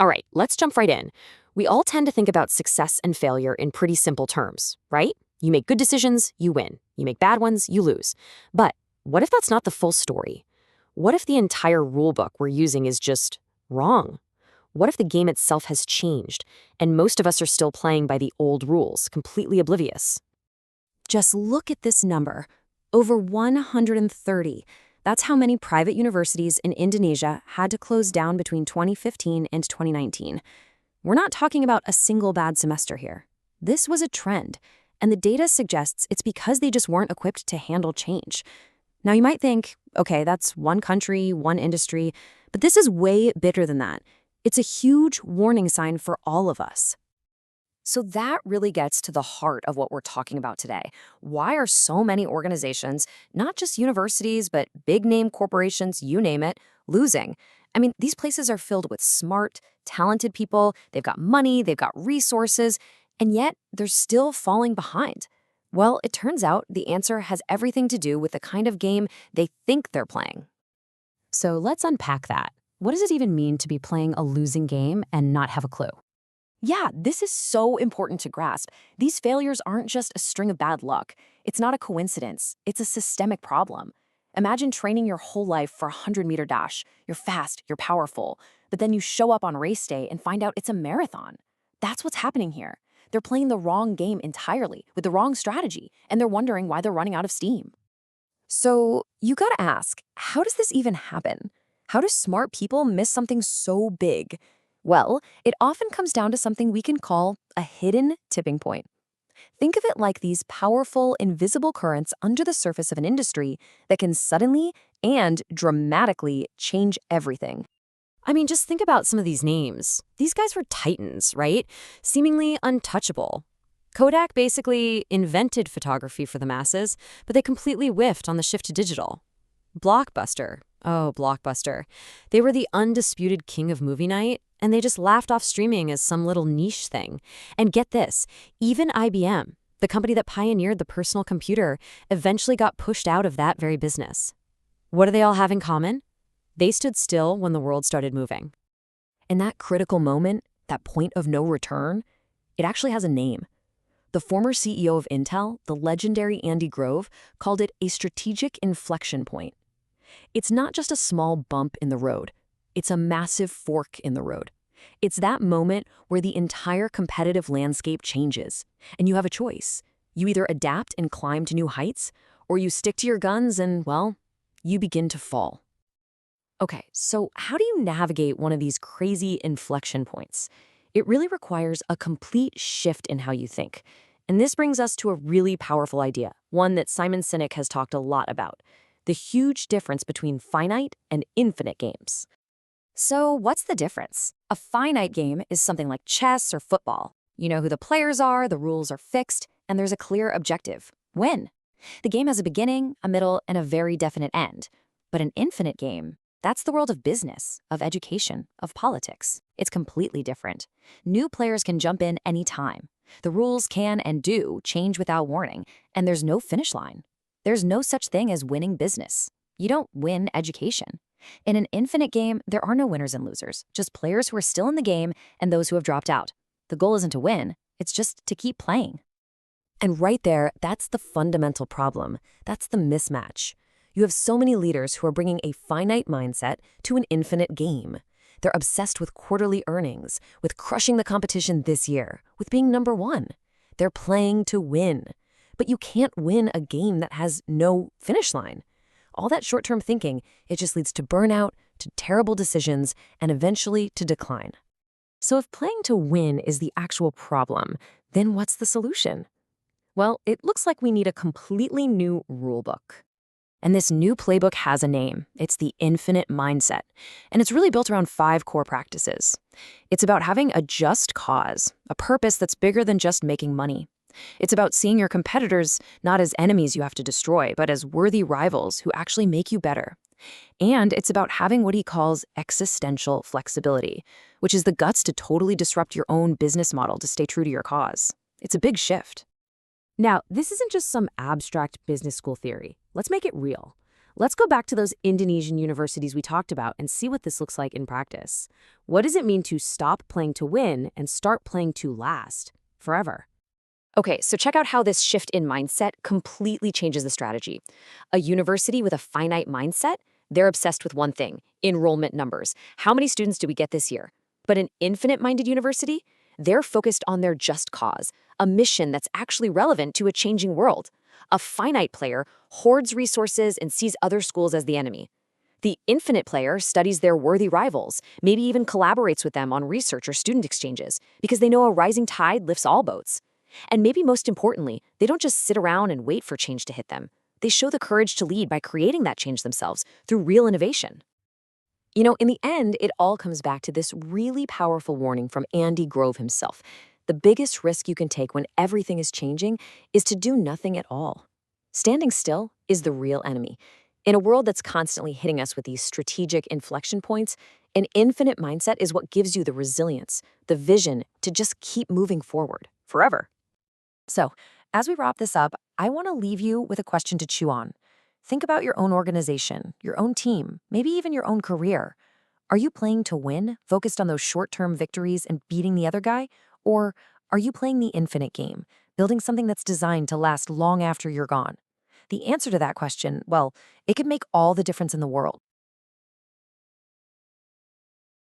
All right, let's jump right in. We all tend to think about success and failure in pretty simple terms, right? You make good decisions, you win. You make bad ones, you lose. But what if that's not the full story? What if the entire rulebook we're using is just wrong? What if the game itself has changed, and most of us are still playing by the old rules, completely oblivious? Just look at this number. Over 130. That's how many private universities in Indonesia had to close down between 2015 and 2019. We're not talking about a single bad semester here. This was a trend, and the data suggests it's because they just weren't equipped to handle change. Now you might think, okay, that's one country, one industry, but this is way bigger than that. It's a huge warning sign for all of us. So that really gets to the heart of what we're talking about today. Why are so many organizations, not just universities, but big-name corporations, you name it, losing? I mean, these places are filled with smart, talented people, they've got money, they've got resources, and yet they're still falling behind. Well, it turns out the answer has everything to do with the kind of game they think they're playing. So let's unpack that. What does it even mean to be playing a losing game and not have a clue? Yeah, this is so important to grasp. These failures aren't just a string of bad luck. It's not a coincidence. It's a systemic problem. Imagine training your whole life for a 100-meter dash. You're fast, you're powerful, but then you show up on race day and find out it's a marathon. That's what's happening here. They're playing the wrong game entirely, with the wrong strategy, and they're wondering why they're running out of steam. So you gotta ask, how does this even happen? How do smart people miss something so big? Well, it often comes down to something we can call a hidden tipping point. Think of it like these powerful, invisible currents under the surface of an industry that can suddenly and dramatically change everything. I mean, just think about some of these names. These guys were titans, right? Seemingly untouchable. Kodak basically invented photography for the masses, but they completely whiffed on the shift to digital. Blockbuster. Oh, Blockbuster. They were the undisputed king of movie night, and they just laughed off streaming as some little niche thing. And get this, even IBM, the company that pioneered the personal computer, eventually got pushed out of that very business. What do they all have in common? They stood still when the world started moving. And that critical moment, that point of no return, it actually has a name. The former CEO of Intel, the legendary Andy Grove, called it a strategic inflection point. It's not just a small bump in the road. It's a massive fork in the road. It's that moment where the entire competitive landscape changes, and you have a choice. You either adapt and climb to new heights, or you stick to your guns and, well, you begin to fall. Okay, so how do you navigate one of these crazy inflection points? It really requires a complete shift in how you think. And this brings us to a really powerful idea, one that Simon Sinek has talked a lot about: the huge difference between finite and infinite games. So what's the difference? A finite game is something like chess or football. You know who the players are, the rules are fixed, and there's a clear objective: win. The game has a beginning, a middle, and a very definite end. But an infinite game, that's the world of business, of education, of politics. It's completely different. New players can jump in anytime. The rules can and do change without warning, and there's no finish line. There's no such thing as winning business. You don't win education. In an infinite game, there are no winners and losers, just players who are still in the game and those who have dropped out. The goal isn't to win, it's just to keep playing. And right there, that's the fundamental problem. That's the mismatch. You have so many leaders who are bringing a finite mindset to an infinite game. They're obsessed with quarterly earnings, with crushing the competition this year, with being number one. They're playing to win. But you can't win a game that has no finish line. All that short-term thinking, it just leads to burnout, to terrible decisions, and eventually to decline. So if playing to win is the actual problem, then what's the solution? Well, it looks like we need a completely new rulebook. And this new playbook has a name. It's the Infinite Mindset. And it's really built around 5 core practices. It's about having a just cause, a purpose that's bigger than just making money. It's about seeing your competitors not as enemies you have to destroy, but as worthy rivals who actually make you better. And it's about having what he calls existential flexibility, which is the guts to totally disrupt your own business model to stay true to your cause. It's a big shift. Now, this isn't just some abstract business school theory. Let's make it real. Let's go back to those Indonesian universities we talked about and see what this looks like in practice. What does it mean to stop playing to win and start playing to last forever? Okay, so check out how this shift in mindset completely changes the strategy. A university with a finite mindset, they're obsessed with one thing: enrollment numbers. How many students do we get this year? But an infinite-minded university, they're focused on their just cause, a mission that's actually relevant to a changing world. A finite player hoards resources and sees other schools as the enemy. The infinite player studies their worthy rivals, maybe even collaborates with them on research or student exchanges, because they know a rising tide lifts all boats. And maybe most importantly, they don't just sit around and wait for change to hit them. They show the courage to lead by creating that change themselves through real innovation. In the end, it all comes back to this really powerful warning from Andy Grove himself. The biggest risk you can take when everything is changing is to do nothing at all. Standing still is the real enemy. In a world that's constantly hitting us with these strategic inflection points, an infinite mindset is what gives you the resilience, the vision to just keep moving forward forever. So, as we wrap this up, I want to leave you with a question to chew on. Think about your own organization, your own team, maybe even your own career. Are you playing to win, focused on those short-term victories and beating the other guy? Or are you playing the infinite game, building something that's designed to last long after you're gone? The answer to that question, well, it could make all the difference in the world.